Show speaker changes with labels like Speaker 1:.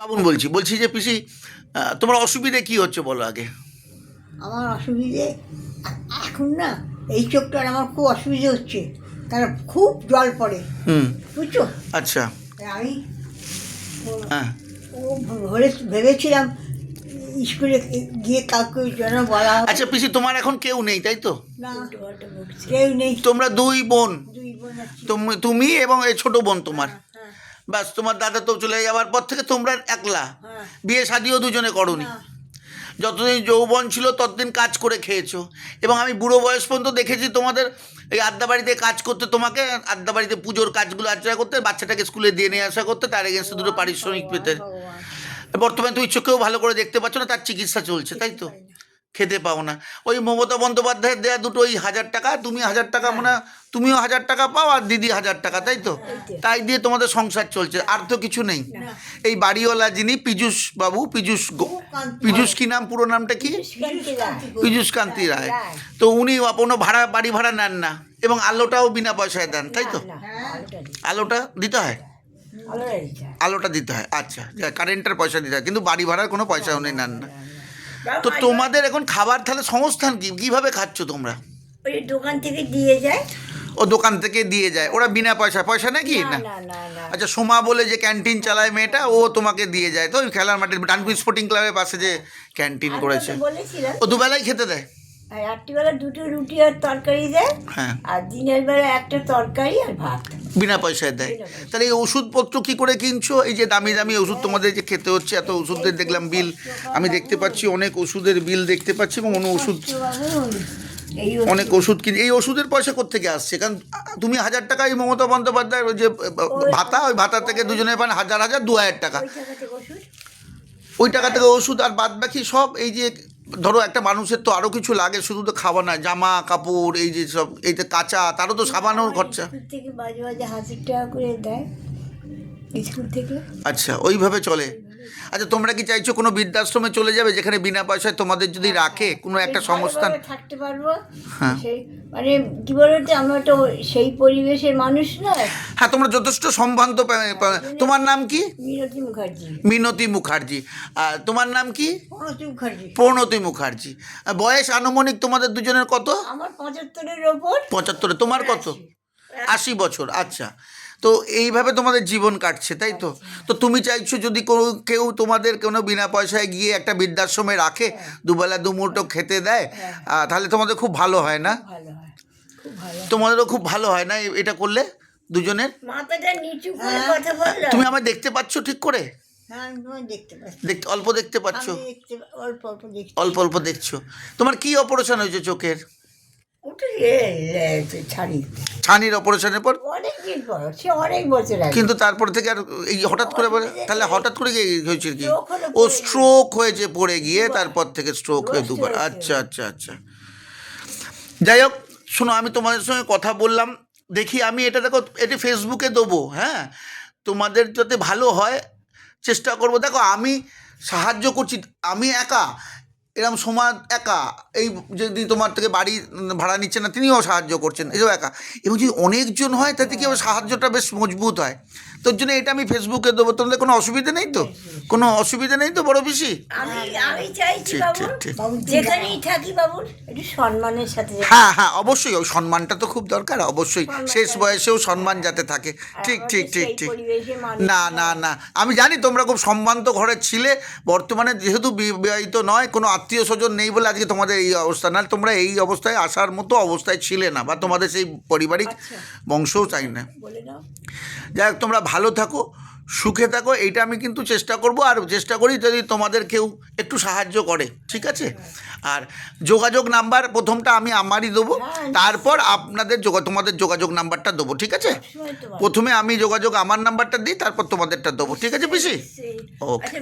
Speaker 1: বাবুন বলছি যে পিসি, তোমার অসুবিধে কি হচ্ছে বলো আগে।
Speaker 2: আমার অসুবিধে এখন না, এই চোখটার আমার খুব অসুবিধে হচ্ছে। তারা খুব জল পড়ে, বুঝছো।
Speaker 1: আচ্ছা।
Speaker 2: আমি
Speaker 1: হ্যাঁ।
Speaker 2: ও ভেবেছিলাম স্কুলে গিয়ে কাউকে যেন বলা হবে।
Speaker 1: আচ্ছা পিসি, তোমার এখন কেউ নেই তাই তো?
Speaker 2: না, কেউ নেই।
Speaker 1: তোমরা দুই বোন,
Speaker 2: দুই বোন আছি।
Speaker 1: তুমি এবং এই ছোট বোন তোমার।
Speaker 2: হ্যাঁ,
Speaker 1: ব্যাস, তোমার দাদা তো চলে যাওয়ার পর থেকে তোমরা একলা।
Speaker 2: হ্যাঁ।
Speaker 1: বিয়ে শাদিও দুজনে করোনি।
Speaker 2: না।
Speaker 1: যতদিন যৌবন ছিল ততদিন কাজ করে খেয়েছো, এবং আমি বুড়ো বয়স পর্যন্ত দেখেছি তোমাদের এই আড্ডা বাড়িতে কাজ করতে, তোমাকে আড্ডা বাড়িতে পুজোর কাজগুলো আর্চনা করতে, বাচ্চাটাকে স্কুলে দিয়ে নিয়ে আসা করতে, তার এগেন্সে দুটো পারিশ্রমিক পেতে।
Speaker 2: ভগবান।
Speaker 1: বর্তমানে তুমি চোখেও ভালো করে দেখতে পাচ্ছ না, তার চিকিৎসা চলছে তাই তো? খেতে পাও না। ওই মমতা বন্দ্যোপাধ্যায়ের দেয়া দুটো ওই 1000 টাকা, তুমি 1000 টাকা, মানে তুমিও 1000 টাকা পাও আর দিদি 1000 টাকা, তাই তো? তাই দিয়ে তোমাদের সংসার চলছে, আর তো কিছু নেই। এই বাড়িওয়ালা যিনি পীযূষ বাবু, পীযূষ কি নাম, পুরো নামটা কি? পীযূষ কান্তি রায়। তো উনি কোনো বাড়ি ভাড়া নেন না, এবং আলোটাও বিনা পয়সায় দেন তাই তো? আলোটা দিতে হয়, আলোটা দিতে হয়। আচ্ছা, কারেন্টের পয়সা দিতে হয়, কিন্তু বাড়ি ভাড়ার কোনো পয়সা উনি নেন না। তো তোমাদের এখন খাবার তাহলে সংস্থান কি, কিভাবে খাচ্ছ তোমরা?
Speaker 2: ওই দোকান থেকে দিয়ে যায়।
Speaker 1: ও দোকান থেকে দিয়ে যায়, ওরা বিনা পয়সা নাকি? না। আচ্ছা, সোমা বলে যে ক্যান্টিন চালায় মেয়েটা, ও তোমাকে দিয়ে যায় তো? ওই খেলার মাঠের ডানকুই স্পোর্টিং ক্লাবের পাশে যে ক্যান্টিন করেছে, ও দুবেলাই খেতে দেয়?
Speaker 2: রাত্রিবেলা দুটো রুটি আর তরকারি দেয়।
Speaker 1: হ্যাঁ।
Speaker 2: আর দিনের বেলা একটা তরকারি আর ভাত
Speaker 1: বিনা পয়সায় দেয়। তাহলে এই ওষুধপত্র কি করে কিনছো? এই যে দামি দামি ওষুধ তোমাদের যে খেতে হচ্ছে, এত ওষুধের দেখলাম বিল আমি দেখতে পাচ্ছি, অনেক ওষুধের বিল দেখতে পাচ্ছি, এবং অন্য ওষুধ, অনেক ওষুধ কিনে, এই ওষুধের পয়সা কোত্থেকে আসছে? কারণ তুমি 1000 টাকা, এই মমতা বন্দ্যোপাধ্যায়ের ওই যে ভাতা, ওই ভাতা থেকে দুজনে পান 1000 টাকা, ওই টাকা থেকে ওষুধ, আর বাদ বাকি সব এই যে ধরো একটা মানুষের তো আরও কিছু লাগে, শুধু তো খাওয়া না, জামা কাপড়, এই যে সব, এই যে কাঁচা, তারও তো সাবানোর খরচা।
Speaker 2: স্কুল থেকে মাঝে মাঝে 1000 টাকা করে দেয় স্কুল থেকে।
Speaker 1: আচ্ছা, ওইভাবে চলে। আচ্ছা, তোমরা কি চাইছো কোনো বৃদ্ধাশ্রমে চলে যাবে, যেখানে বিনা পয়সায় তোমাদের যদি রাখে কোনো একটা সংস্থান?
Speaker 2: থাকতে পারবো।
Speaker 1: হ্যাঁ।
Speaker 2: সেই মানে কি বলতো, আমরা তো সেই পরিবেশের মানুষ নয়।
Speaker 1: হ্যাঁ, তোমরা যথেষ্ট সম্ভ্রান্ত। তোমার নাম কি?
Speaker 2: মিনতি মুখার্জি।
Speaker 1: মিনতি মুখার্জি। আর তোমার নাম কি?
Speaker 2: প্রণতি মুখার্জি।
Speaker 1: প্রণতি মুখার্জি। বয়স আনুমানিক তোমাদের দুজনের কত?
Speaker 2: আমার 75-এর ওপর।
Speaker 1: 75। তোমার কত? 80 বছর। আচ্ছা, তো এইভাবে তোমাদের জীবন কাটছে তাই তো? তো তুমি চাইছো যদি কেউ তোমাদের কোনো বিনা পয়সায় গিয়ে একটা বৃদ্ধাশ্রমে রাখে, দুবেলা দুমুঠো খেতে দেয়, তাহলে তোমাদের খুব ভালো হয় না?
Speaker 2: ভালো হয়, খুব ভালো।
Speaker 1: তোমাদেরও খুব ভালো হয় না এটা করলে দুজনের?
Speaker 2: মাথাটা নিচু করে কথা বললাম।
Speaker 1: তুমি আমায় দেখতে পাচ্ছ ঠিক করে?
Speaker 2: হ্যাঁ, আমি তোমায় দেখতে পাচ্ছি।
Speaker 1: অল্প দেখতে পাচ্ছ?
Speaker 2: অল্প অল্প দেখছি।
Speaker 1: অল্প অল্প দেখছো। তোমার কি অপারেশন হয়েছে চোখের?
Speaker 2: ওটা ছাড়ি।
Speaker 1: ছানির অপারেশনের পর?
Speaker 2: অনেকদিন পর, সে অনেক বছর আগে।
Speaker 1: কিন্তু তারপর থেকে আর এই হঠাৎ করে বলে, তাহলে হঠাৎ করে কি হয়েছে কি? ও স্ট্রোক হয়েছে পড়ে গিয়ে, তারপর থেকে স্ট্রোক হয়ে দুবার। আচ্ছা আচ্ছা আচ্ছা। যাই হোক, শোনো, আমি তোমাদের সঙ্গে কথা বললাম, দেখি আমি এটা, দেখো এটা ফেসবুকে দেবো, হ্যাঁ, তোমাদের যাতে ভালো হয় চেষ্টা করবো। দেখো আমি সাহায্য করছি, আমি একা, এরকম সমাজ একা, এই যদি তোমার থেকে বাড়ি ভাড়া নিচ্ছে না তিনিও সাহায্য করছেন, এসব একা, এবং যদি অনেকজন হয় তাতে কি হবে, সাহায্যটা বেশ মজবুত হয়। তোর জন্য এটা আমি ফেসবুকে দেবো, তোমাদের কোনো অসুবিধা নেই তো? কোনো অসুবিধা নেই তো বড় পিসি?
Speaker 2: আমি চাইছি
Speaker 1: ঠিক,
Speaker 2: বাবু,
Speaker 1: ঠিক, ঠিক।
Speaker 2: যেখানেই থাকি বাবুর একটু সম্মানের সাথে।
Speaker 1: হ্যাঁ হ্যাঁ, অবশ্যই, ওই সম্মানটা তো খুব দরকার, অবশ্যই শেষ বয়সেও সম্মান যাতে থাকে। ঠিক ঠিক ঠিক ঠিক। না না না, আমি জানি তোমরা খুব সম্ভ্রান্ত ঘরের ছিলে, বর্তমানে যেহেতু বিবাহিত নয়, কোনো আত্মীয় স্বজন নেই বলে আজকে তোমাদের এই অবস্থা, না তোমরা এই অবস্থায় আসার মতো অবস্থায় ছিলে না, বা তোমাদের সেই পারিবারিক বংশও চাই না। যাই হোক, তোমরা ভালো থাকো, সুখে থাকো, এইটা আমি কিন্তু চেষ্টা করব, আর চেষ্টা করি যদি তোমাদের কেউ একটু সাহায্য করে, ঠিক আছে? আর যোগাযোগ নাম্বার প্রথমটা আমি আমারই দেবো, তারপর আপনাদের তোমাদের যোগাযোগ নাম্বারটা দেবো, ঠিক আছে? প্রথমে আমি যোগাযোগ আমার নাম্বারটা দিই, তারপর তোমাদেরটা দেবো, ঠিক আছে পিসি? ওকে।